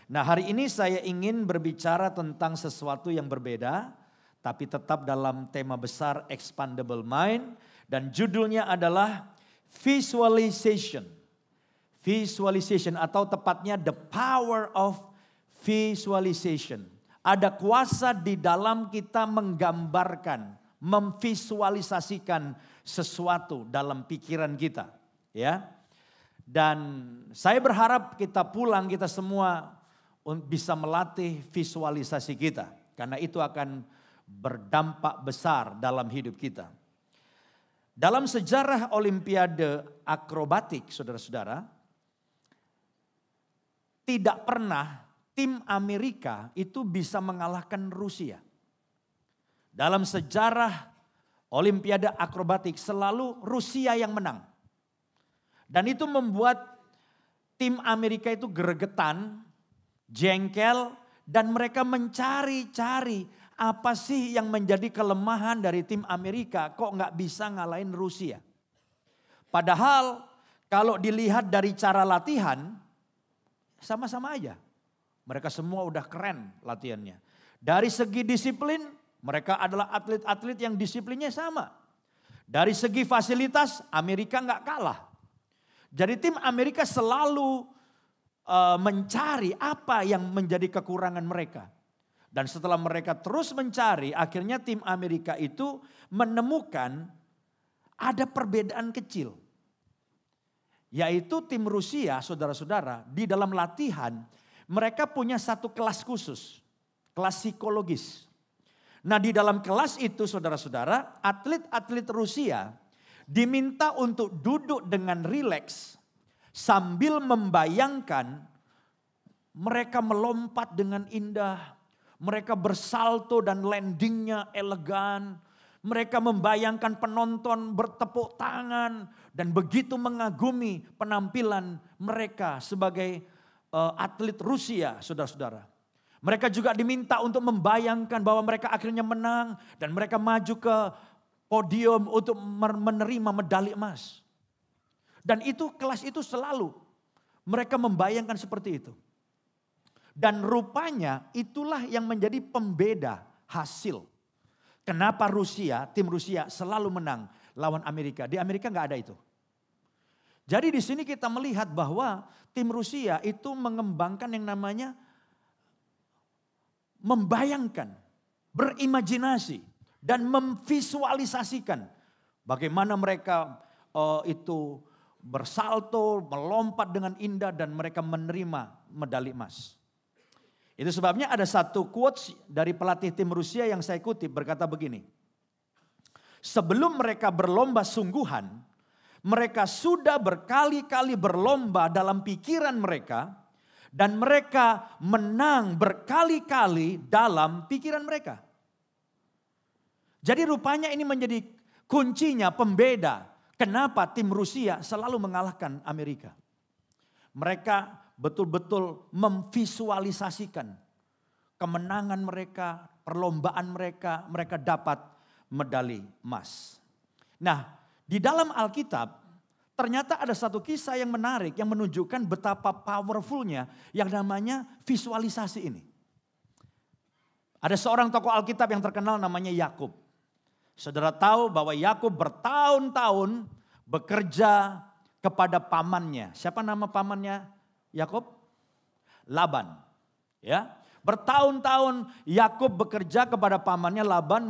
Nah, hari ini saya ingin berbicara tentang sesuatu yang berbeda, tapi tetap dalam tema besar Expandable Mind, dan judulnya adalah Visualization. Visualization atau tepatnya the power of visualization. Ada kuasa di dalam kita menggambarkan, memvisualisasikan sesuatu dalam pikiran kita, ya. Dan saya berharap kita pulang, kita semua bisa melatih visualisasi kita. Karena itu akan berdampak besar dalam hidup kita. Dalam sejarah Olimpiade akrobatik, saudara-saudara, tidak pernah tim Amerika itu bisa mengalahkan Rusia. Dalam sejarah Olimpiade akrobatik selalu Rusia yang menang. Dan itu membuat tim Amerika itu gregetan, jengkel, dan mereka mencari-cari apa sih yang menjadi kelemahan dari tim Amerika kok nggak bisa ngalahin Rusia. Padahal kalau dilihat dari cara latihan sama-sama aja. Mereka semua udah keren latihannya. Dari segi disiplin mereka adalah atlet-atlet yang disiplinnya sama. Dari segi fasilitas Amerika nggak kalah. Jadi tim Amerika selalu mencari apa yang menjadi kekurangan mereka. Dan setelah mereka terus mencari, akhirnya tim Amerika itu menemukan ada perbedaan kecil. Yaitu tim Rusia, saudara-saudara, di dalam latihan mereka punya satu kelas khusus, kelas psikologis. Nah, di dalam kelas itu saudara-saudara, atlet-atlet Rusia diminta untuk duduk dengan rileks sambil membayangkan mereka melompat dengan indah. Mereka bersalto dan landingnya elegan. Mereka membayangkan penonton bertepuk tangan dan begitu mengagumi penampilan mereka sebagai atlet Rusia, saudara-saudara. Mereka juga diminta untuk membayangkan bahwa mereka akhirnya menang dan mereka maju ke podium untuk menerima medali emas. Dan itu kelas itu selalu mereka membayangkan seperti itu. Dan rupanya itulah yang menjadi pembeda hasil. Kenapa tim Rusia selalu menang lawan Amerika. Di Amerika nggak ada itu. Jadi di sini kita melihat bahwa tim Rusia itu mengembangkan yang namanya membayangkan, berimajinasi dan memvisualisasikan bagaimana mereka itu bersalto, melompat dengan indah dan mereka menerima medali emas. Itu sebabnya ada satu quotes dari pelatih tim Rusia yang saya kutip berkata begini. Sebelum mereka berlomba sungguhan, mereka sudah berkali-kali berlomba dalam pikiran mereka dan mereka menang berkali-kali dalam pikiran mereka. Jadi rupanya ini menjadi kuncinya pembeda kenapa tim Rusia selalu mengalahkan Amerika. Mereka betul-betul memvisualisasikan kemenangan mereka, perlombaan mereka, mereka dapat medali emas. Nah, di dalam Alkitab ternyata ada satu kisah yang menarik yang menunjukkan betapa powerfulnya yang namanya visualisasi ini. Ada seorang tokoh Alkitab yang terkenal namanya Yakub. Saudara tahu bahwa Yakub bertahun-tahun bekerja kepada pamannya. Siapa nama pamannya Yakub? Laban. Ya, bertahun-tahun Yakub bekerja kepada pamannya Laban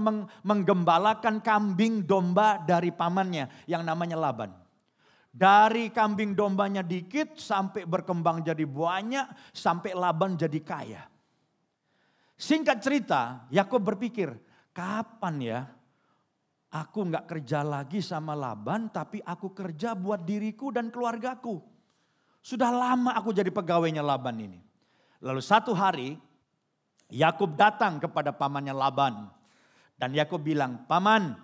menggembalakan kambing domba dari pamannya yang namanya Laban. Dari kambing dombanya dikit sampai berkembang jadi banyak sampai Laban jadi kaya. Singkat cerita, Yakub berpikir, kapan ya aku nggak kerja lagi sama Laban, tapi aku kerja buat diriku dan keluargaku. Sudah lama aku jadi pegawainya Laban ini. Lalu satu hari Yakub datang kepada pamannya Laban. Dan Yakub bilang, paman,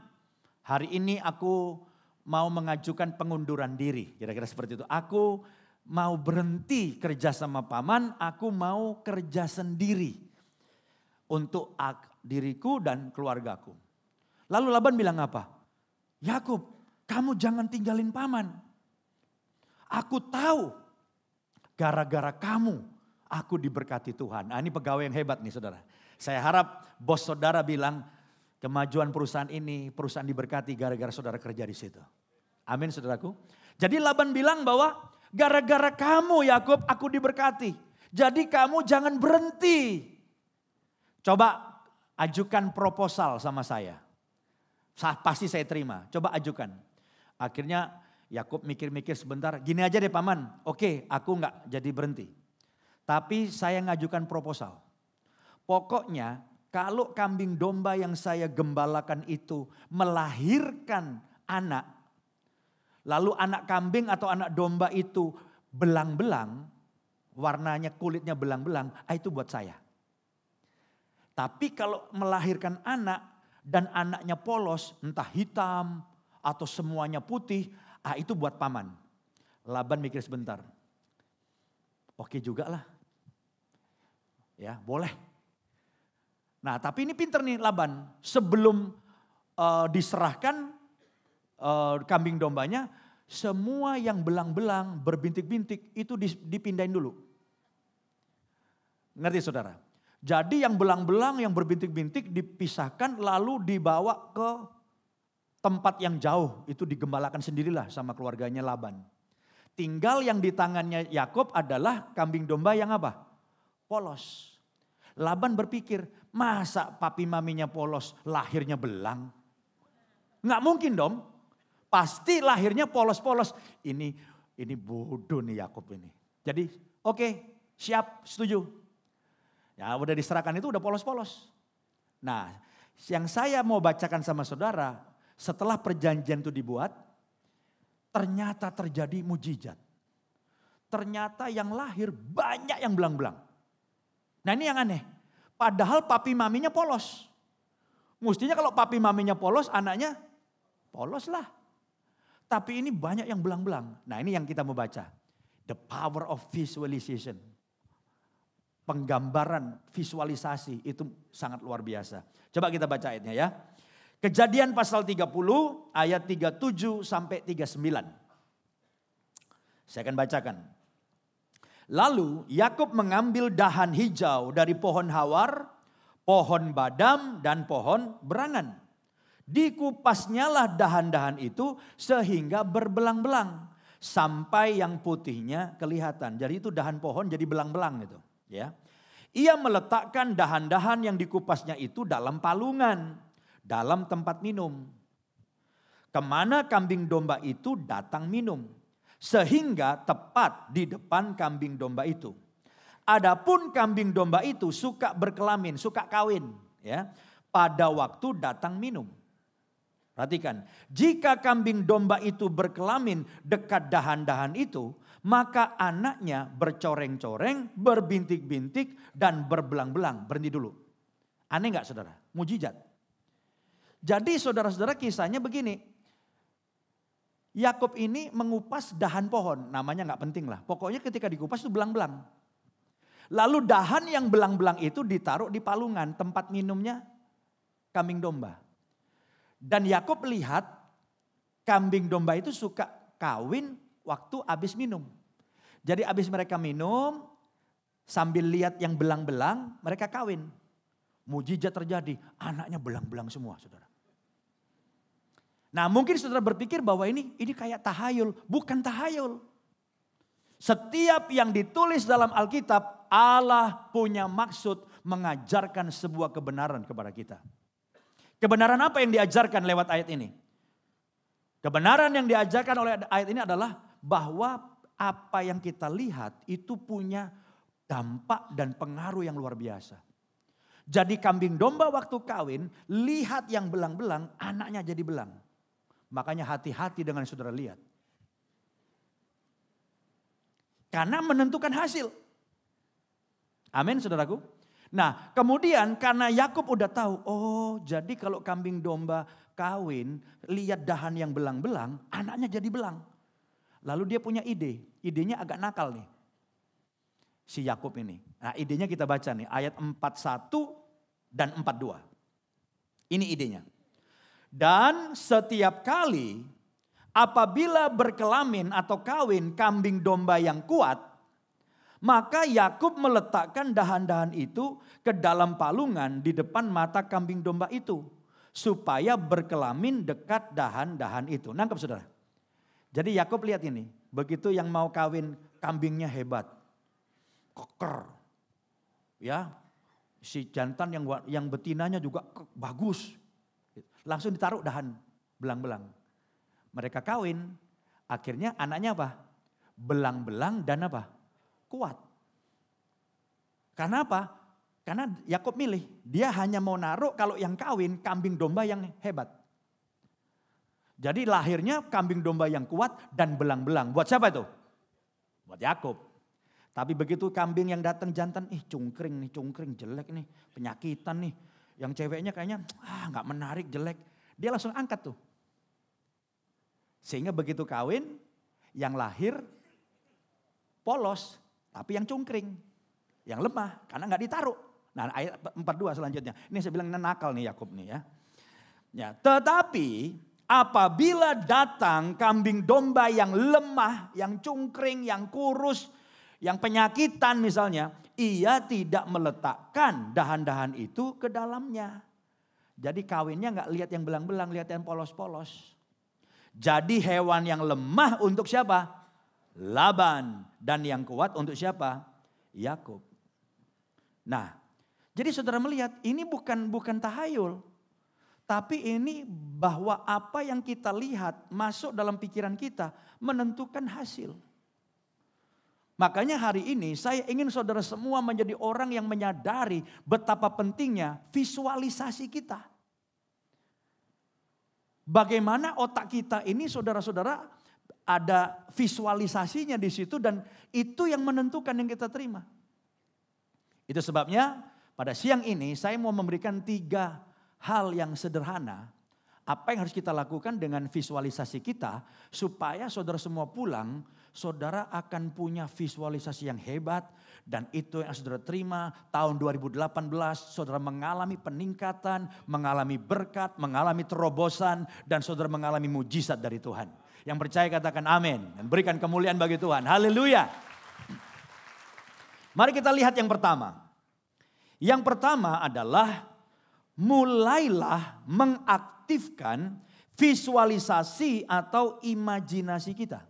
hari ini aku mau mengajukan pengunduran diri. Kira-kira seperti itu. Aku mau berhenti kerja sama paman, aku mau kerja sendiri. Untuk diriku dan keluargaku. Lalu Laban bilang apa? Yakub, kamu jangan tinggalin paman. Aku tahu gara-gara kamu aku diberkati Tuhan. Nah, ini pegawai yang hebat nih saudara. Saya harap bos saudara bilang kemajuan perusahaan ini, perusahaan diberkati gara-gara saudara kerja di situ. Amin saudaraku. Jadi Laban bilang bahwa gara-gara kamu Yakub aku diberkati. Jadi kamu jangan berhenti. Coba ajukan proposal sama saya. Pasti saya terima. Coba ajukan. Akhirnya Yakub mikir-mikir sebentar. Gini aja deh paman. Oke, aku nggak jadi berhenti. Tapi saya ngajukan proposal. Pokoknya kalau kambing domba yang saya gembalakan itu melahirkan anak. Lalu anak kambing atau anak domba itu belang-belang. Warnanya kulitnya belang-belang. Itu buat saya. Tapi kalau melahirkan anak dan anaknya polos. Entah hitam atau semuanya putih. Itu buat paman. Laban mikir sebentar. Oke juga lah. Ya boleh. Nah tapi ini pinter nih Laban. Sebelum diserahkan kambing dombanya. Semua yang belang-belang berbintik-bintik itu dipindahin dulu. Ngerti saudara? Jadi yang belang-belang yang berbintik-bintik dipisahkan lalu dibawa ke tempat yang jauh. Itu digembalakan sendirilah sama keluarganya Laban. Tinggal yang di tangannya Yakub adalah kambing domba yang apa? Polos. Laban berpikir, masa papi maminya polos lahirnya belang? Nggak mungkin dong. Pasti lahirnya polos-polos. Ini bodoh nih Yakub ini. Jadi oke, siap, setuju. Ya udah diserahkan itu udah polos-polos. Nah yang saya mau bacakan sama saudara. Setelah perjanjian itu dibuat. Ternyata terjadi mujizat. Ternyata yang lahir banyak yang belang-belang. Nah ini yang aneh. Padahal papi maminya polos. Mestinya kalau papi maminya polos anaknya polos lah. Tapi ini banyak yang belang-belang. Nah ini yang kita mau baca. The power of visualization. Penggambaran, visualisasi itu sangat luar biasa. Coba kita baca ayatnya ya. Kejadian pasal 30 ayat 37 sampai 39. Saya akan bacakan. Lalu Yakub mengambil dahan hijau dari pohon hawar, pohon badam dan pohon berangan. Dikupasnyalah dahan-dahan itu sehingga berbelang-belang sampai yang putihnya kelihatan. Jadi itu dahan pohon jadi belang-belang gitu, ya. Ia meletakkan dahan-dahan yang dikupasnya itu dalam palungan, dalam tempat minum. Kemana kambing domba itu datang minum, sehingga tepat di depan kambing domba itu. Adapun kambing domba itu suka berkelamin, suka kawin, ya. Pada waktu datang minum. Perhatikan, jika kambing domba itu berkelamin dekat dahan-dahan itu, maka anaknya bercoreng-coreng, berbintik-bintik, dan berbelang-belang. Berhenti dulu. Aneh gak saudara? Mujizat. Jadi saudara-saudara kisahnya begini. Yakub ini mengupas dahan pohon, namanya gak penting lah. Pokoknya ketika dikupas itu belang-belang. Lalu dahan yang belang-belang itu ditaruh di palungan, tempat minumnya kambing domba. Dan Yakub lihat kambing domba itu suka kawin waktu habis minum. Jadi habis mereka minum sambil lihat yang belang-belang mereka kawin. Mujizat terjadi, anaknya belang-belang semua saudara. Nah mungkin saudara berpikir bahwa ini kayak tahayul, bukan tahayul. Setiap yang ditulis dalam Alkitab Allah punya maksud mengajarkan sebuah kebenaran kepada kita. Kebenaran apa yang diajarkan lewat ayat ini? Kebenaran yang diajarkan oleh ayat ini adalah bahwa apa yang kita lihat itu punya dampak dan pengaruh yang luar biasa. Jadi kambing domba waktu kawin, lihat yang belang-belang, anaknya jadi belang. Makanya hati-hati dengan saudara lihat. Karena menentukan hasil. Amin saudaraku. Nah kemudian karena Yakub udah tahu, oh jadi kalau kambing domba kawin, lihat dahan yang belang-belang, anaknya jadi belang. Lalu dia punya ide, idenya agak nakal nih. Si Yakub ini. Nah idenya kita baca nih, ayat 41 dan 42. Ini idenya. Dan setiap kali apabila berkelamin atau kawin kambing domba yang kuat, Maka Yakub meletakkan dahan-dahan itu ke dalam palungan di depan mata kambing domba itu. Supaya berkelamin dekat dahan-dahan itu. Nangkep saudara? Jadi Yakub lihat ini. Begitu yang mau kawin kambingnya hebat. Keker. Ya, si jantan yang betinanya juga bagus. Langsung ditaruh dahan belang-belang. Mereka kawin. Akhirnya anaknya apa? Belang-belang dan apa? Kuat. Karena apa? Karena Yakub milih, dia hanya mau naruh kalau yang kawin kambing domba yang hebat. Jadi lahirnya kambing domba yang kuat dan belang-belang. Buat siapa itu? Buat Yakub. Tapi begitu kambing yang datang jantan, cungkring jelek nih, penyakitan nih. Yang ceweknya kayaknya nggak menarik, jelek. Dia langsung angkat tuh. Sehingga begitu kawin, yang lahir polos. Tapi yang cungkring, yang lemah karena nggak ditaruh. Nah ayat 42 selanjutnya. Ini saya bilang nakal nih Yakub nih ya. Ya, tetapi apabila datang kambing domba yang lemah, yang cungkring, yang kurus, yang penyakitan misalnya, ia tidak meletakkan dahan-dahan itu ke dalamnya. Jadi kawinnya nggak lihat yang belang-belang, lihat yang polos-polos. Jadi hewan yang lemah untuk siapa? Laban. Dan yang kuat untuk siapa? Yakub. Nah, jadi saudara melihat ini bukan tahayul. Tapi ini bahwa apa yang kita lihat masuk dalam pikiran kita menentukan hasil. Makanya hari ini saya ingin saudara semua menjadi orang yang menyadari betapa pentingnya visualisasi kita. Bagaimana otak kita ini saudara-saudara ada visualisasinya di situ dan itu yang menentukan yang kita terima. Itu sebabnya pada siang ini saya mau memberikan 3 hal yang sederhana. Apa yang harus kita lakukan dengan visualisasi kita supaya saudara semua pulang, saudara akan punya visualisasi yang hebat. Dan itu yang saudara terima tahun 2018, saudara mengalami peningkatan, mengalami berkat, mengalami terobosan, dan saudara mengalami mujizat dari Tuhan. Yang percaya katakan amin. Dan berikan kemuliaan bagi Tuhan. Haleluya. Mari kita lihat yang pertama. Yang pertama adalah mulailah mengaktifkan visualisasi atau imajinasi kita.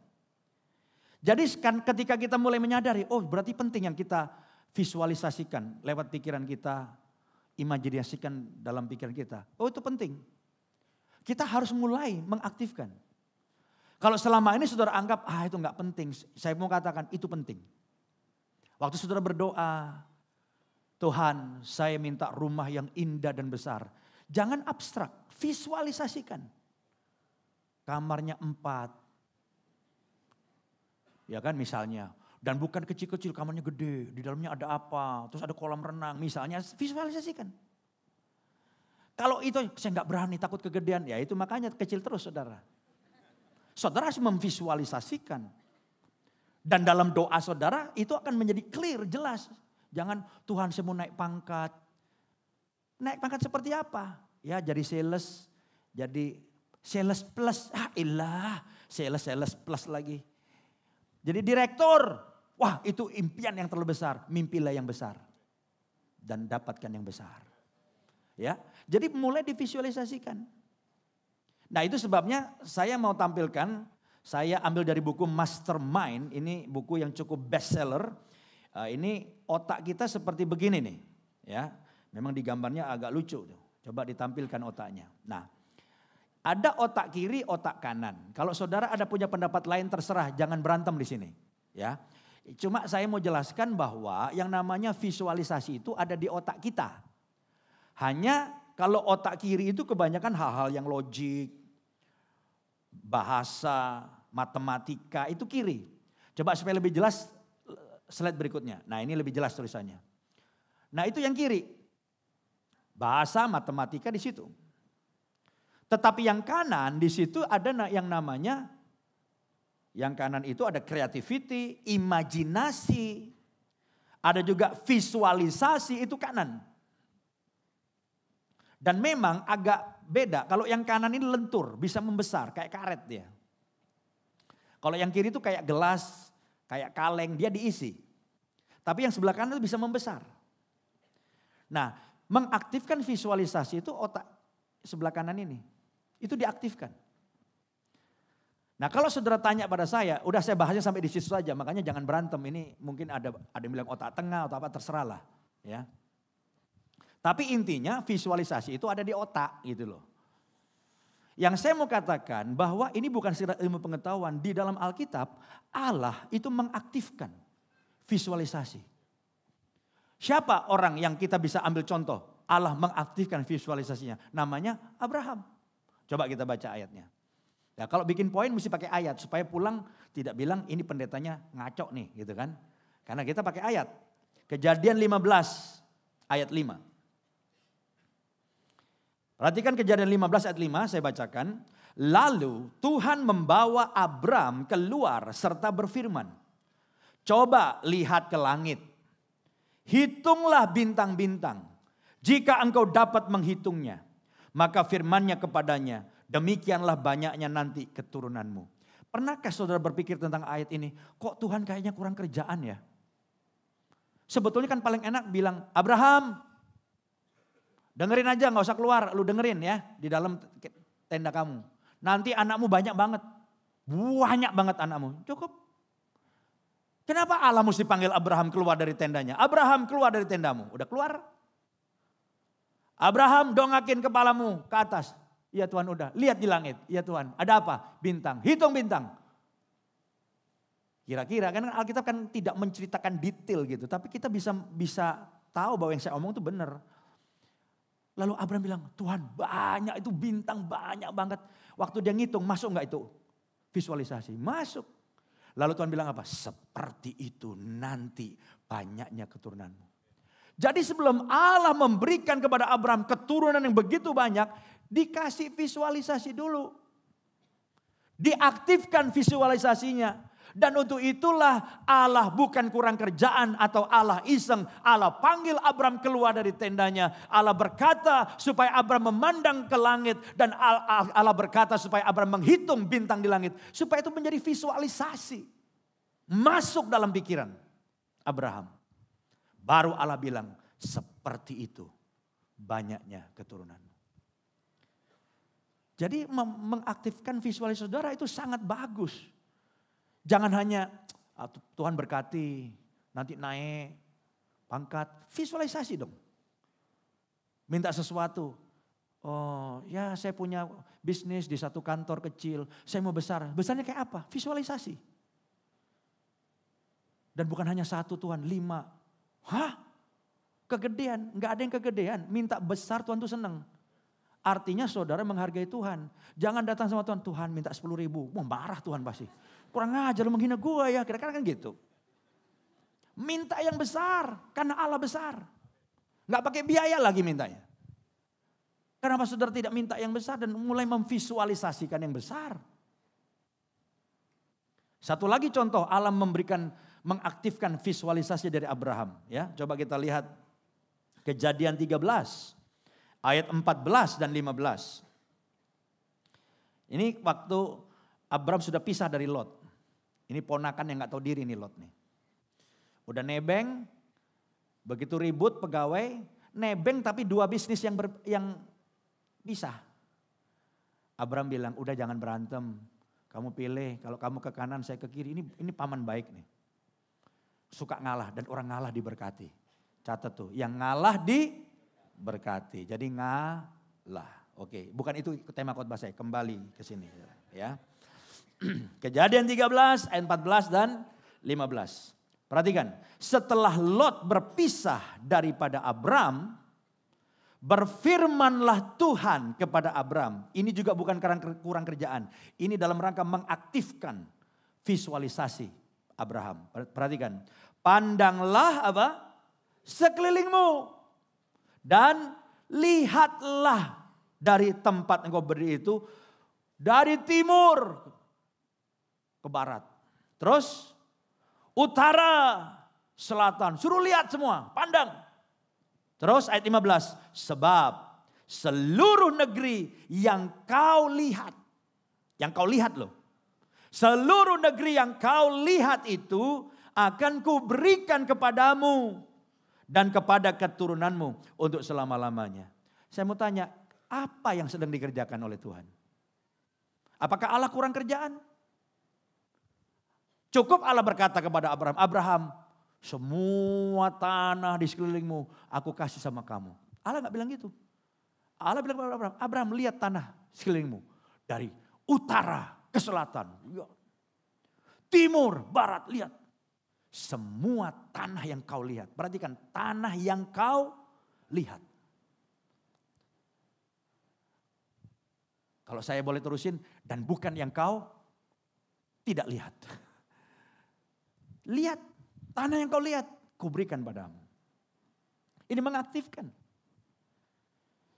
Jadi ketika kita mulai menyadari, berarti penting yang kita visualisasikan lewat pikiran kita, imajinasikan dalam pikiran kita. Itu penting. Kita harus mulai mengaktifkan. Kalau selama ini saudara anggap, itu enggak penting. Saya mau katakan itu penting. Waktu saudara berdoa, Tuhan saya minta rumah yang indah dan besar. Jangan abstrak, visualisasikan. Kamarnya 4. Ya kan misalnya. Dan bukan kecil-kecil, kamarnya gede. Di dalamnya ada apa, terus ada kolam renang. Misalnya visualisasikan. Kalau itu saya enggak berani, takut kegedean. Ya itu makanya kecil terus saudara. Saudara harus memvisualisasikan. Dan dalam doa saudara itu akan menjadi clear, jelas. Jangan Tuhan saya mau naik pangkat. Naik pangkat seperti apa? Ya jadi sales. Jadi sales plus. Sales plus lagi. Jadi direktur. Wah itu impian yang terlalu besar. Mimpilah yang besar. Dan dapatkan yang besar. Ya, jadi mulai divisualisasikan. Nah itu sebabnya saya mau tampilkan, saya ambil dari buku Mastermind, ini buku yang cukup bestseller. Ini otak kita seperti begini nih, ya. Memang di gambarnya agak lucu tuh. Coba ditampilkan otaknya. Nah, ada otak kiri, otak kanan. Kalau saudara ada punya pendapat lain terserah, jangan berantem di sini, ya. Cuma saya mau jelaskan bahwa yang namanya visualisasi itu ada di otak kita. Hanya kalau otak kiri itu kebanyakan hal-hal yang logik, bahasa, matematika itu kiri. Coba supaya lebih jelas slide berikutnya. Nah ini lebih jelas tulisannya. Nah itu yang kiri. Bahasa, matematika di situ. Tetapi yang kanan di situ ada yang namanya, yang kanan itu ada creativity, imajinasi, ada juga visualisasi itu kanan. Dan memang agak beda. Kalau yang kanan ini lentur, bisa membesar kayak karet dia. Kalau yang kiri itu kayak gelas, kayak kaleng, dia diisi. Tapi yang sebelah kanan itu bisa membesar. Nah, mengaktifkan visualisasi itu otak sebelah kanan ini. Itu diaktifkan. Nah, kalau saudara tanya pada saya, udah saya bahasnya sampai di situ saja, makanya jangan berantem. Ini mungkin ada yang bilang otak tengah atau apa, terserah lah. Ya. Tapi intinya visualisasi itu ada di otak gitu loh. Yang saya mau katakan bahwa ini bukan sekedar ilmu pengetahuan. Di dalam Alkitab, Allah itu mengaktifkan visualisasi. Siapa orang yang kita bisa ambil contoh? Allah mengaktifkan visualisasinya. Namanya Abraham. Coba kita baca ayatnya. Ya, kalau bikin poin mesti pakai ayat supaya pulang tidak bilang ini pendetanya ngaco nih gitu kan. Karena kita pakai ayat. Kejadian 15 ayat 5. Perhatikan Kejadian 15 ayat 5 saya bacakan. Lalu Tuhan membawa Abram keluar serta berfirman. Coba lihat ke langit. Hitunglah bintang-bintang. Jika engkau dapat menghitungnya. Maka firman-Nya kepadanya. Demikianlah banyaknya nanti keturunanmu. Pernahkah saudara berpikir tentang ayat ini? Kok Tuhan kayaknya kurang kerjaan ya? Sebetulnya kan paling enak bilang, Abraham, dengerin aja gak usah keluar. Lu dengerin ya di dalam tenda kamu. Nanti anakmu banyak banget. Banyak banget anakmu. Cukup. Kenapa Allah mesti panggil Abraham keluar dari tendanya? Abraham keluar dari tendamu. Udah keluar. Abraham dongakin kepalamu ke atas. Ya Tuhan udah. Lihat di langit. Ya Tuhan. Ada apa? Bintang. Hitung bintang. Kira-kira kan Alkitab kan tidak menceritakan detail gitu. Tapi kita bisa tahu bahwa yang saya omong itu benar. Lalu Abraham bilang, Tuhan banyak itu bintang banyak banget. Waktu dia ngitung masuk gak itu visualisasi? Masuk. Lalu Tuhan bilang apa? Seperti itu nanti banyaknya keturunanmu. Jadi sebelum Allah memberikan kepada Abraham keturunan yang begitu banyak. Dikasih visualisasi dulu. Diaktifkan visualisasinya. Dan untuk itulah Allah bukan kurang kerjaan atau Allah iseng. Allah panggil Abraham keluar dari tendanya. Allah berkata supaya Abraham memandang ke langit. Dan Allah berkata supaya Abraham menghitung bintang di langit. Supaya itu menjadi visualisasi. Masuk dalam pikiran Abraham. Baru Allah bilang seperti itu banyaknya keturunan. Jadi mengaktifkan visualisasi saudara itu sangat bagus. Jangan hanya Tuhan berkati, nanti naik pangkat. Visualisasi dong. Minta sesuatu. Oh ya saya punya bisnis di satu kantor kecil. Saya mau besar. Besarnya kayak apa? Visualisasi. Dan bukan hanya satu Tuhan, 5. Hah? Kegedean? Enggak ada yang kegedean. Minta besar Tuhan tuh seneng. Artinya saudara menghargai Tuhan. Jangan datang sama Tuhan, Tuhan minta 10.000. Wah marah Tuhan pasti. Kurang ajar lu menghina gue ya, kira-kira kan gitu. Minta yang besar, karena Allah besar. Gak pakai biaya lagi mintanya. Kenapa saudara tidak minta yang besar dan mulai memvisualisasikan yang besar? Satu lagi contoh, Allah mengaktifkan visualisasi dari Abraham. Ya, coba kita lihat Kejadian 13. Ayat 14 dan 15. Ini waktu Abraham sudah pisah dari Lot. Ini ponakan yang gak tahu diri nih Lot nih. Udah nebeng, begitu ribut pegawai, nebeng tapi 2 bisnis yang pisah. Abraham bilang, udah jangan berantem. Kamu pilih, kalau kamu ke kanan saya ke kiri. Ini paman baik nih. Suka ngalah dan orang ngalah diberkati. Catat tuh, yang ngalah berkati. Jadi ngalah. Oke, bukan itu tema khotbah saya. Kembali ke sini ya. Kejadian 13 ayat 14 dan 15. Perhatikan, setelah Lot berpisah daripada Abram, berfirmanlah Tuhan kepada Abram. Ini juga bukan kurang kerjaan. Ini dalam rangka mengaktifkan visualisasi Abraham. Perhatikan, pandanglah apa? Sekelilingmu. Dan lihatlah dari tempat engkau berdiri itu dari timur ke barat. Terus utara, selatan. Suruh lihat semua, pandang. Terus ayat 15. Sebab seluruh negeri yang kau lihat. Yang kau lihat loh. Seluruh negeri yang kau lihat itu akan kuberikan kepadamu dan kepada keturunanmu untuk selama-lamanya. Saya mau tanya, apa yang sedang dikerjakan oleh Tuhan? Apakah Allah kurang kerjaan? Cukup Allah berkata kepada Abraham, Abraham, semua tanah di sekelilingmu aku kasih sama kamu. Allah gak bilang gitu. Allah bilang kepada Abraham, Abraham lihat tanah sekelilingmu. Dari utara ke selatan. Timur, barat, lihat. Semua tanah yang kau lihat. Perhatikan, tanah yang kau lihat. Kalau saya boleh terusin, dan bukan yang kau tidak lihat. Lihat, tanah yang kau lihat, kuberikan padamu. Ini mengaktifkan.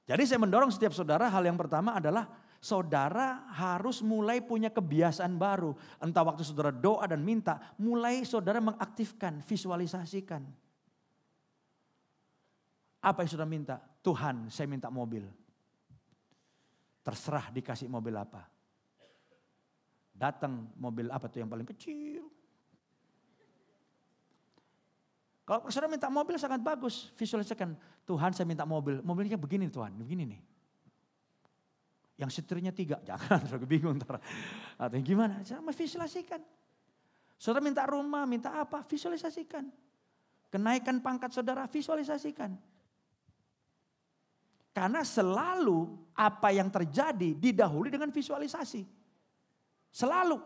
Jadi saya mendorong setiap saudara, hal yang pertama adalah saudara harus mulai punya kebiasaan baru. Entah waktu saudara doa dan minta, mulai saudara mengaktifkan, visualisasikan. Apa yang saudara minta? Tuhan, saya minta mobil. Terserah dikasih mobil apa. Datang mobil apa tuh yang paling kecil. Kalau saudara minta mobil sangat bagus, visualisasikan. Tuhan saya minta mobil, mobilnya begini Tuhan, begini nih. Yang setirnya 3, jangan, saudara bingung ntar. Atau gimana, saudara visualisasikan. Saudara minta rumah, minta apa, visualisasikan. Kenaikan pangkat saudara, visualisasikan. Karena selalu apa yang terjadi didahului dengan visualisasi. Selalu.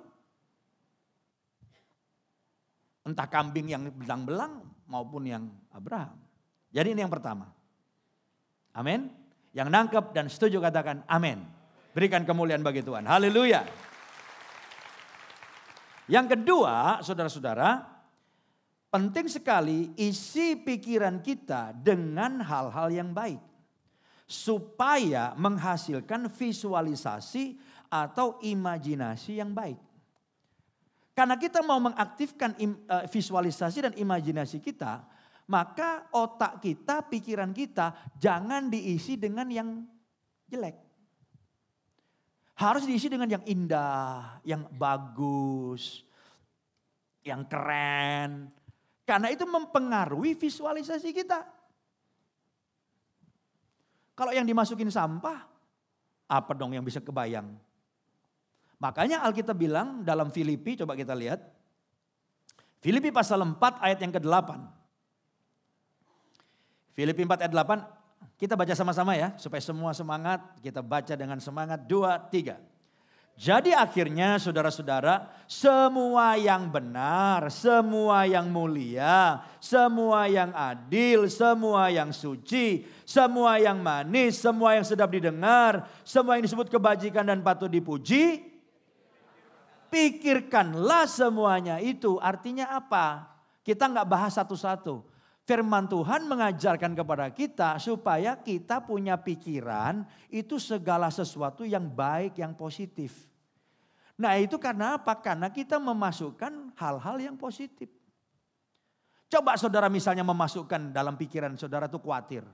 Entah kambing yang belang-belang maupun yang Abraham. Jadi ini yang pertama. Amin. Yang nangkep dan setuju katakan amin. Berikan kemuliaan bagi Tuhan. Haleluya. Yang kedua, saudara-saudara, penting sekali isi pikiran kita dengan hal-hal yang baik. Supaya menghasilkan visualisasi atau imajinasi yang baik. Karena kita mau mengaktifkan visualisasi dan imajinasi kita, maka otak kita, pikiran kita jangan diisi dengan yang jelek. Harus diisi dengan yang indah, yang bagus, yang keren. Karena itu mempengaruhi visualisasi kita. Kalau yang dimasukin sampah, apa dong yang bisa kebayang? Makanya Alkitab bilang dalam Filipi, coba kita lihat. Filipi pasal 4 ayat yang ke-8. Filipi 4 ayat 8, kita baca sama-sama ya. Supaya semua semangat, kita baca dengan semangat. 2, 3. Jadi akhirnya saudara-saudara, semua yang benar, semua yang mulia, semua yang adil, semua yang suci, semua yang manis, semua yang sedap didengar, semua yang disebut kebajikan dan patut dipuji, pikirkanlah semuanya itu. Artinya apa? Kita nggak bahas satu-satu. Firman Tuhan mengajarkan kepada kita supaya kita punya pikiran itu segala sesuatu yang baik, yang positif. Nah itu karena apa? Karena kita memasukkan hal-hal yang positif. Coba saudara misalnya memasukkan dalam pikiran saudara tuh khawatir.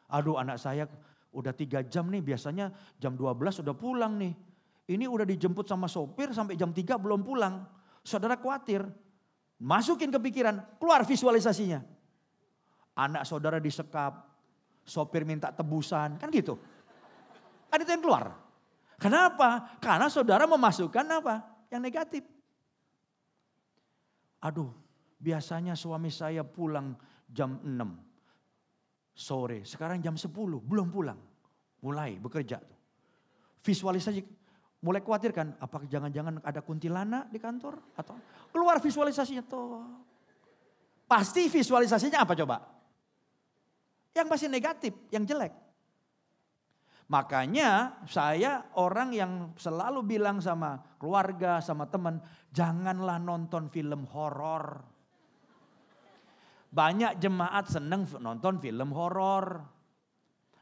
Aduh anak saya udah 3 jam nih, biasanya jam 12 udah pulang nih. Ini udah dijemput sama sopir sampai jam 3 belum pulang. Saudara khawatir. Masukin ke pikiran, keluar visualisasinya. Anak saudara disekap, sopir minta tebusan, kan gitu. Kan itu yang keluar. Kenapa? Karena saudara memasukkan apa? Yang negatif. Aduh, biasanya suami saya pulang jam 6 sore. Sekarang jam 10, belum pulang. Mulai bekerja. Visualisasi, mulai khawatir kan? Apakah jangan-jangan ada kuntilanak di kantor? Atau keluar visualisasinya tuh. Pasti visualisasinya apa coba? Yang masih negatif, yang jelek. Makanya saya orang yang selalu bilang sama keluarga, sama teman, janganlah nonton film horor. Banyak jemaat seneng nonton film horor.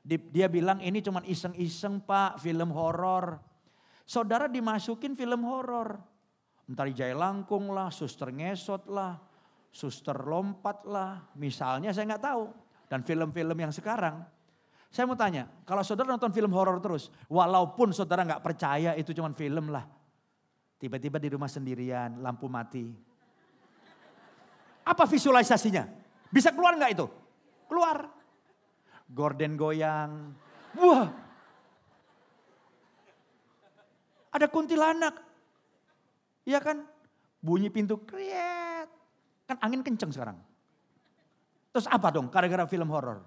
Dia bilang ini cuma iseng-iseng pak, film horor. Saudara dimasukin film horor. Entar Jaya Langkung lah, suster ngesot lah, suster lompat lah. Misalnya saya nggak tahu. Dan film-film yang sekarang. Saya mau tanya, kalau saudara nonton film horor terus, walaupun saudara nggak percaya itu cuma film lah. Tiba-tiba di rumah sendirian, lampu mati. Apa visualisasinya? Bisa keluar nggak itu? Keluar. Gorden goyang. Wah. Ada kuntilanak. Iya kan? Bunyi pintu kriet. Kan angin kenceng sekarang. Terus apa dong? Gara-gara film horor.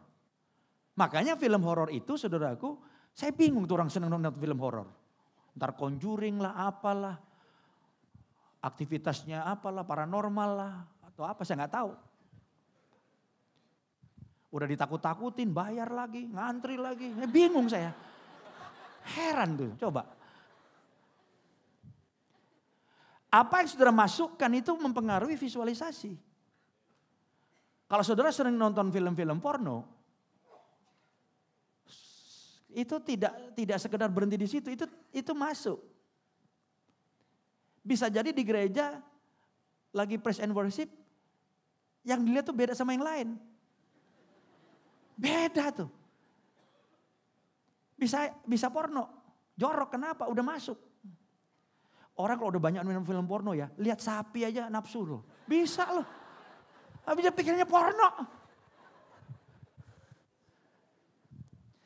Makanya film horor itu saudaraku, saya bingung tuh orang seneng nonton film horor. Ntar Conjuring lah, apalah. Aktivitasnya apalah, paranormal lah. Atau apa, saya nggak tahu. Udah ditakut-takutin, bayar lagi, ngantri lagi. Bingung saya. Heran tuh, coba. Apa yang saudara masukkan itu mempengaruhi visualisasi. Kalau saudara sering nonton film-film porno, itu tidak sekedar berhenti di situ, itu masuk. Bisa jadi di gereja lagi praise and worship, yang dilihat tuh beda sama yang lain. Beda tuh. Bisa porno, jorok, kenapa? Udah masuk. Orang kalau udah banyak nonton film porno ya, lihat sapi aja nafsu loh. Bisa loh. Habis dia pikirnya porno.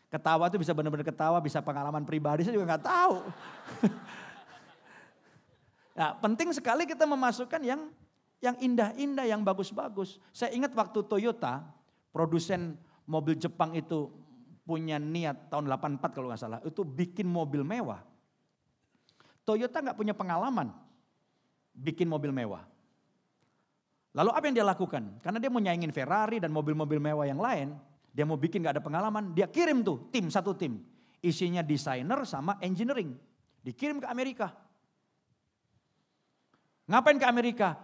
Ketawa tuh bisa benar-benar ketawa, bisa pengalaman pribadi, saya juga nggak tahu. Nah, penting sekali kita memasukkan yang indah-indah, yang bagus-bagus. Saya ingat waktu Toyota, produsen mobil Jepang itu punya niat tahun 84 kalau nggak salah, itu bikin mobil mewah. Toyota nggak punya pengalaman bikin mobil mewah. Lalu apa yang dia lakukan? Karena dia mau nyaingin Ferrari dan mobil-mobil mewah yang lain, dia mau bikin nggak ada pengalaman, dia kirim tuh satu tim. Isinya desainer sama engineering. Dikirim ke Amerika. Ngapain ke Amerika?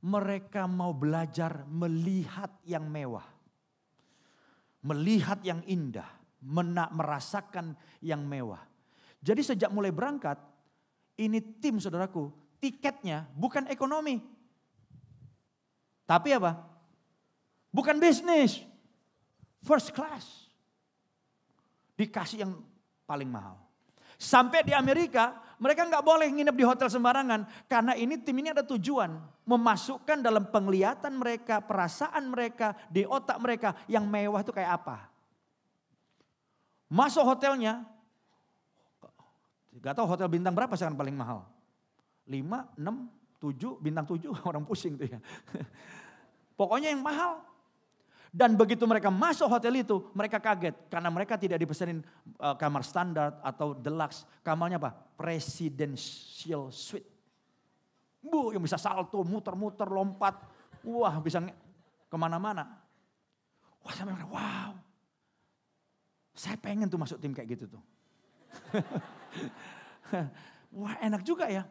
Mereka mau belajar melihat yang mewah. Melihat yang indah. Merasakan yang mewah. Jadi sejak mulai berangkat, ini tim saudaraku, tiketnya bukan ekonomi. Tapi apa? Bukan bisnis. First class. Dikasih yang paling mahal. Sampai di Amerika, mereka nggak boleh nginep di hotel sembarangan. Karena tim ini ada tujuan. Memasukkan dalam penglihatan mereka, perasaan mereka, di otak mereka yang mewah itu kayak apa. Masuk hotelnya, gak tahu hotel bintang berapa sekarang paling mahal. 5, 6, 7, bintang 7 orang pusing tuh ya. Pokoknya yang mahal. Dan begitu mereka masuk hotel itu, mereka kaget. Karena mereka tidak dipesanin kamar standar atau deluxe. Kamarnya apa? Presidential suite. Yang bisa salto, muter-muter, lompat. Wah, bisa kemana-mana. Wah, sampai wow. Saya pengen tuh masuk tim kayak gitu tuh. Wah, enak juga ya.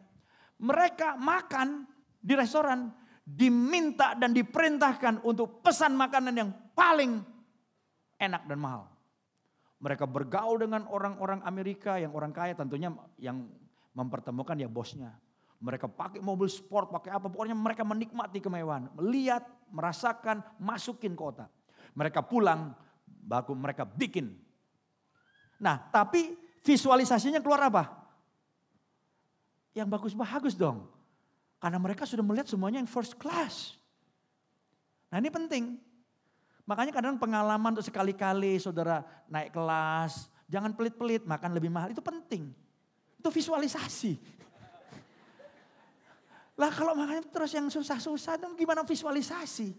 Mereka makan di restoran, diminta dan diperintahkan untuk pesan makanan yang paling enak dan mahal. Mereka bergaul dengan orang-orang Amerika yang orang kaya, tentunya yang mempertemukan ya bosnya. Mereka pakai mobil sport, pakai apa, pokoknya mereka menikmati kemewahan. Melihat, merasakan, masukin ke otak. Mereka pulang, baru mereka bikin. Nah, tapi visualisasinya keluar apa? Yang bagus-bagus dong. Karena mereka sudah melihat semuanya yang first class. Nah, ini penting. Makanya kadang pengalaman untuk sekali-kali saudara naik kelas, jangan pelit-pelit, makan lebih mahal, itu penting. Itu visualisasi. Lah kalau makannya terus yang susah-susah, dan gimana visualisasi?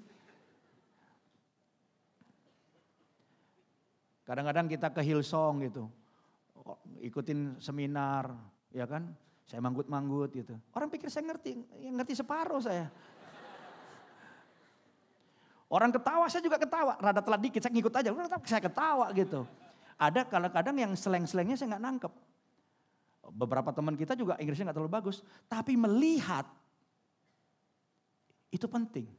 Kadang-kadang kita ke Hillsong gitu, ikutin seminar, ya kan? Saya manggut-manggut gitu. Orang pikir saya ngerti separuh saya. Orang ketawa, saya juga ketawa. Rada telat dikit, saya ngikut aja. Saya ketawa gitu. Ada kadang-kadang yang seleng-selengnya saya nggak nangkep. Beberapa teman kita juga Inggrisnya nggak terlalu bagus. Tapi melihat, itu penting.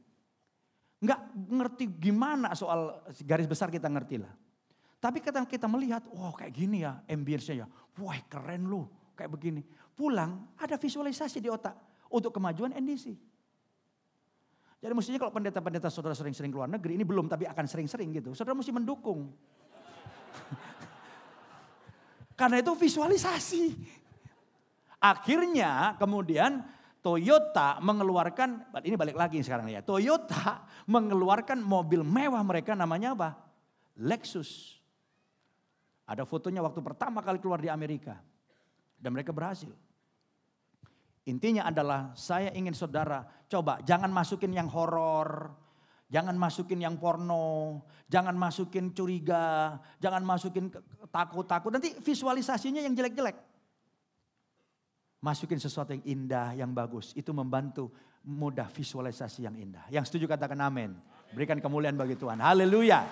Nggak ngerti gimana soal garis besar kita ngerti lah. Tapi kadang kita melihat, kayak gini ya ambience-nya ya. Wah keren loh, kayak begini. Pulang ada visualisasi di otak untuk kemajuan NDC. Jadi mestinya kalau pendeta-pendeta saudara sering-sering keluar negeri, ini belum tapi akan sering-sering gitu. Saudara mesti mendukung. Karena itu visualisasi. Akhirnya kemudian Toyota mengeluarkan, ini balik lagi sekarang ya. Toyota mengeluarkan mobil mewah mereka namanya apa? Lexus. Ada fotonya waktu pertama kali keluar di Amerika. Dan mereka berhasil. Intinya adalah saya ingin saudara coba jangan masukin yang horor. Jangan masukin yang porno. Jangan masukin curiga. Jangan masukin takut-takut. Nanti visualisasinya yang jelek-jelek. Masukin sesuatu yang indah, yang bagus. Itu membantu mudah visualisasi yang indah. Yang setuju katakan amin. Berikan kemuliaan bagi Tuhan. Haleluya.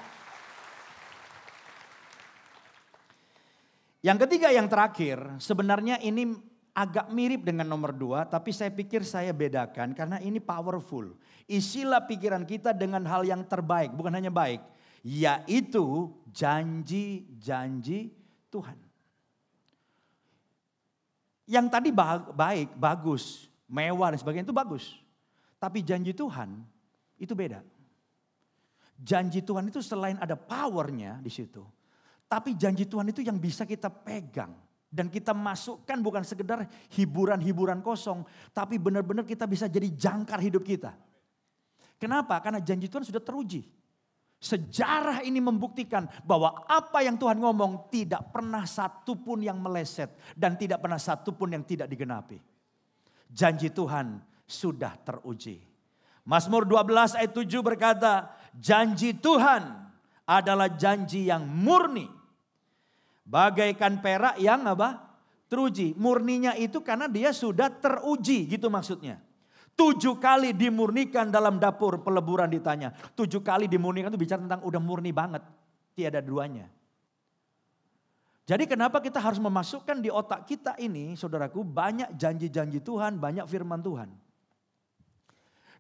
Yang ketiga, yang terakhir. Sebenarnya ini agak mirip dengan nomor 2. Tapi saya pikir saya bedakan karena ini powerful. Isilah pikiran kita dengan hal yang terbaik. Bukan hanya baik. Yaitu janji-janji Tuhan. Yang tadi baik, bagus, mewah dan sebagainya itu bagus. Tapi janji Tuhan itu beda. Janji Tuhan itu selain ada powernya di situ. Tapi janji Tuhan itu yang bisa kita pegang. Dan kita masukkan bukan sekedar hiburan-hiburan kosong. Tapi benar-benar kita bisa jadi jangkar hidup kita. Kenapa? Karena janji Tuhan sudah teruji. Sejarah ini membuktikan bahwa apa yang Tuhan ngomong tidak pernah satu pun yang meleset. Dan tidak pernah satu pun yang tidak digenapi. Janji Tuhan sudah teruji. Mazmur 12 ayat 7 berkata, janji Tuhan adalah janji yang murni. Bagaikan perak yang apa? Teruji. Murninya itu karena dia sudah teruji gitu maksudnya. 7 kali dimurnikan dalam dapur peleburan ditanya. 7 kali dimurnikan itu bicara tentang udah murni banget. Tiada duanya. Jadi kenapa kita harus memasukkan di otak kita ini saudaraku banyak janji-janji Tuhan, banyak firman Tuhan.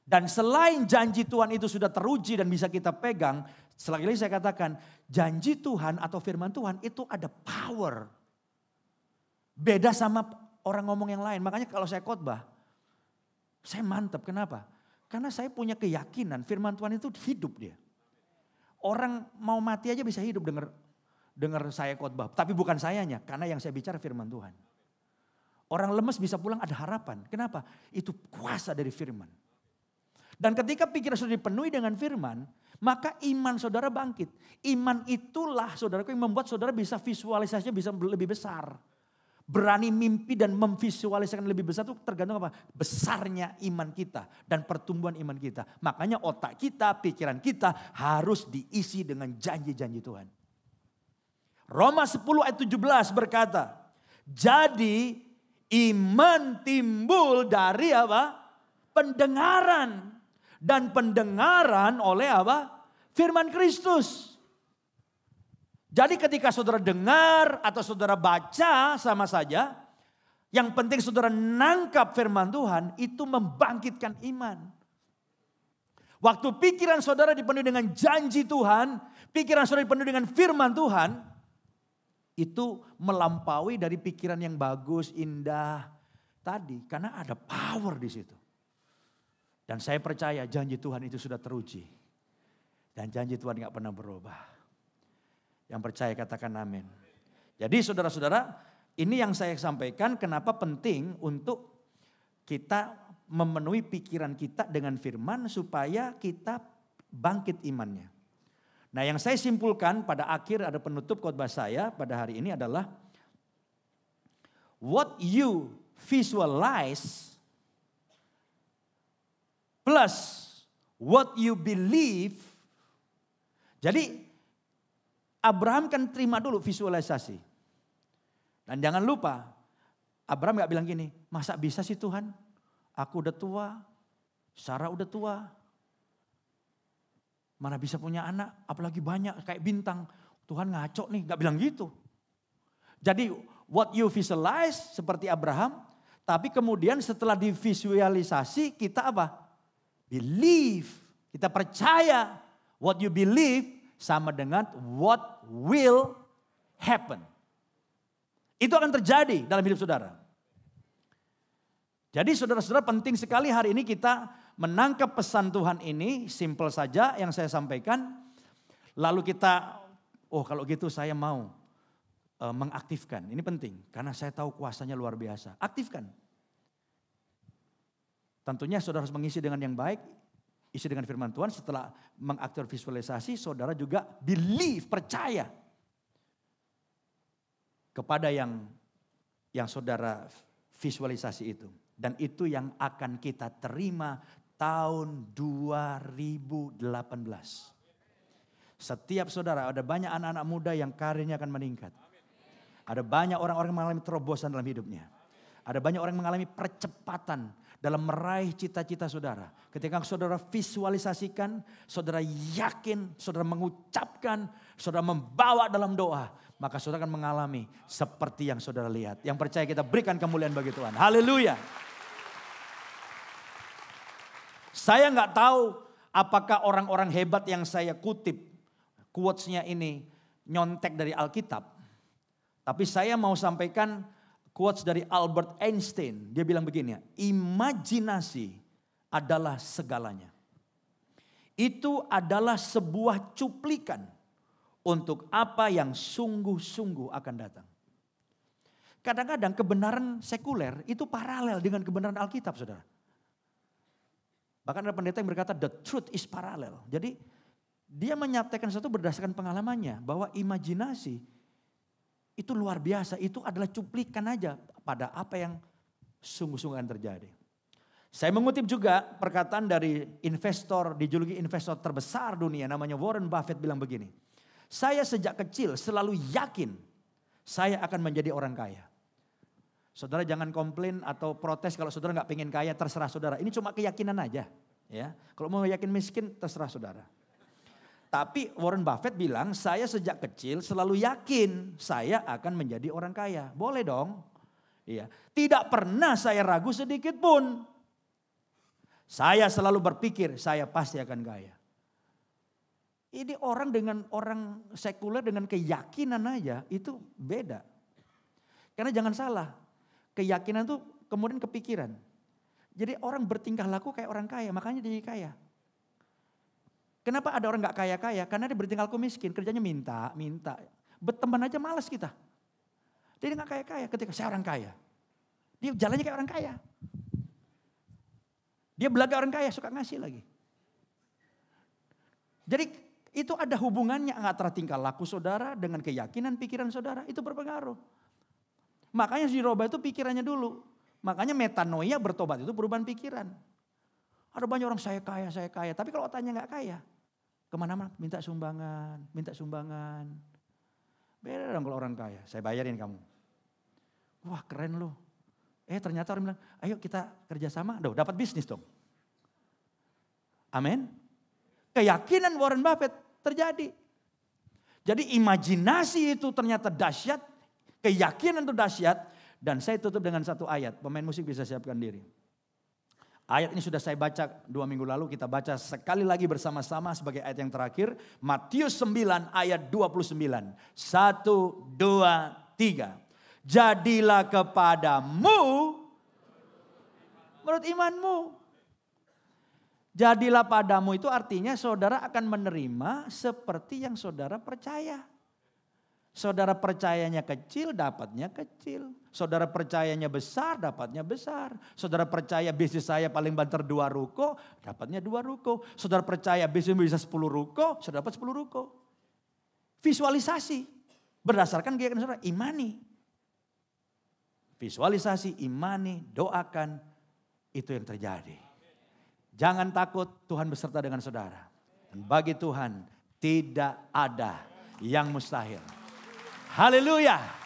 Dan selain janji Tuhan itu sudah teruji dan bisa kita pegang. Selagi saya katakan janji Tuhan atau firman Tuhan itu ada power. Beda sama orang ngomong yang lain. Makanya kalau saya khotbah. Saya mantap, kenapa? Karena saya punya keyakinan firman Tuhan itu hidup dia. Orang mau mati aja bisa hidup dengar saya khotbah. Tapi bukan sayanya, karena yang saya bicara firman Tuhan. Orang lemes bisa pulang ada harapan. Kenapa? Itu kuasa dari firman. Dan ketika pikiran sudah dipenuhi dengan firman, maka iman saudara bangkit. Iman itulah saudaraku yang membuat saudara bisa visualisasinya bisa lebih besar. Berani mimpi dan memvisualisasikan lebih besar itu tergantung apa? Besarnya iman kita dan pertumbuhan iman kita. Makanya otak kita, pikiran kita harus diisi dengan janji-janji Tuhan. Roma 10 ayat 17 berkata, jadi iman timbul dari apa? Pendengaran. Dan pendengaran oleh apa? Firman Kristus. Jadi ketika saudara dengar atau saudara baca sama saja. Yang penting saudara nangkap firman Tuhan itu membangkitkan iman. Waktu pikiran saudara dipenuhi dengan janji Tuhan. Pikiran saudara dipenuhi dengan firman Tuhan. Itu melampaui dari pikiran yang bagus, indah tadi. Karena ada power di situ. Dan saya percaya janji Tuhan itu sudah teruji. Dan janji Tuhan gak pernah berubah. Yang percaya katakan amin. Jadi saudara-saudara, ini yang saya sampaikan kenapa penting untuk kita memenuhi pikiran kita dengan firman supaya kita bangkit imannya. Nah yang saya simpulkan pada akhir ada penutup khotbah saya pada hari ini adalah what you visualize plus what you believe. Jadi Abraham kan terima dulu visualisasi. Dan jangan lupa, Abraham gak bilang gini, masa bisa sih Tuhan? Aku udah tua, Sarah udah tua. Mana bisa punya anak, apalagi banyak kayak bintang. Tuhan ngaco nih, gak bilang gitu. Jadi what you visualize seperti Abraham. Tapi kemudian setelah divisualisasi kita apa? Believe. Kita percaya what you believe. Sama dengan what will happen. Itu akan terjadi dalam hidup saudara. Jadi saudara-saudara penting sekali hari ini kita menangkap pesan Tuhan ini. Simple saja yang saya sampaikan. Lalu kita, oh kalau gitu saya mau mengaktifkan. Ini penting karena saya tahu kuasanya luar biasa. Aktifkan. Tentunya saudara harus mengisi dengan yang baik, isi dengan firman Tuhan. Setelah mengaktifkan visualisasi, saudara juga believe, percaya kepada yang saudara visualisasi itu. Dan itu yang akan kita terima tahun 2018. Setiap saudara, ada banyak anak-anak muda yang karirnya akan meningkat. Ada banyak orang-orang yang mengalami terobosan dalam hidupnya. Ada banyak orang yang mengalami percepatan dalam meraih cita-cita saudara. Ketika saudara visualisasikan, saudara yakin, saudara mengucapkan, saudara membawa dalam doa, maka saudara akan mengalami seperti yang saudara lihat. Yang percaya kita berikan kemuliaan bagi Tuhan. Haleluya. Saya nggak tahu apakah orang-orang hebat yang saya kutip, quotes-nya ini nyontek dari Alkitab. Tapi saya mau sampaikan quotes dari Albert Einstein. Dia bilang begini, imajinasi adalah segalanya. Itu adalah sebuah cuplikan untuk apa yang sungguh-sungguh akan datang. Kadang-kadang kebenaran sekuler itu paralel dengan kebenaran Alkitab, saudara. Bahkan ada pendeta yang berkata the truth is parallel. Jadi dia menyatakan sesuatu berdasarkan pengalamannya. Bahwa imajinasi itu luar biasa. Itu adalah cuplikan aja pada apa yang sungguh-sungguh akan terjadi. Saya mengutip juga perkataan dari investor, dijuluki investor terbesar dunia. Namanya Warren Buffett bilang begini. Saya sejak kecil selalu yakin saya akan menjadi orang kaya. Saudara jangan komplain atau protes kalau saudara nggak pengen kaya, terserah saudara. Ini cuma keyakinan aja, ya. Kalau mau yakin miskin, terserah saudara. Tapi Warren Buffett bilang, saya sejak kecil selalu yakin saya akan menjadi orang kaya. Boleh dong, iya. Tidak pernah saya ragu sedikit pun. Saya selalu berpikir saya pasti akan kaya. Ini orang dengan orang sekuler dengan keyakinan aja itu beda. Karena jangan salah. Keyakinan itu kemudian kepikiran. Jadi orang bertingkah laku kayak orang kaya, makanya dia jadi kaya. Kenapa ada orang gak kaya-kaya? Karena dia bertingkah laku miskin, kerjanya minta. Berteman aja malas kita. Dia gak kaya-kaya ketika saya orang kaya. Dia jalannya kayak orang kaya. Dia belaga orang kaya, suka ngasih lagi. Jadi itu ada hubungannya antara tingkah laku saudara dengan keyakinan pikiran saudara. Itu berpengaruh. Makanya dirubah itu pikirannya dulu. Makanya metanoia bertobat itu perubahan pikiran. Ada banyak orang saya kaya. Tapi kalau otaknya gak kaya. Kemana-mana minta sumbangan. Beda dong kalau orang kaya. Saya bayarin kamu. Wah keren loh. Ternyata orang bilang ayo kita kerjasama. Dapat bisnis dong. Amin. Keyakinan Warren Buffett terjadi. Jadi imajinasi itu ternyata dahsyat. Keyakinan itu dahsyat. Dan saya tutup dengan satu ayat. Pemain musik bisa siapkan diri. Ayat ini sudah saya baca 2 minggu lalu. Kita baca sekali lagi bersama-sama sebagai ayat yang terakhir. Matius 9 ayat 29. 1, 2, 3. Jadilah kepadamu menurut imanmu. Jadilah padamu itu artinya saudara akan menerima seperti yang saudara percaya. Saudara percayanya kecil, dapatnya kecil. Saudara percayanya besar, dapatnya besar. Saudara percaya bisnis saya paling banter 2 ruko, dapatnya 2 ruko. Saudara percaya bisnis bisa 10 ruko, saudara dapat 10 ruko. Visualisasi berdasarkan keyakinan saudara, imani. Visualisasi, imani, doakan, itu yang terjadi. Jangan takut, Tuhan beserta dengan saudara. Dan bagi Tuhan tidak ada yang mustahil. Haleluya.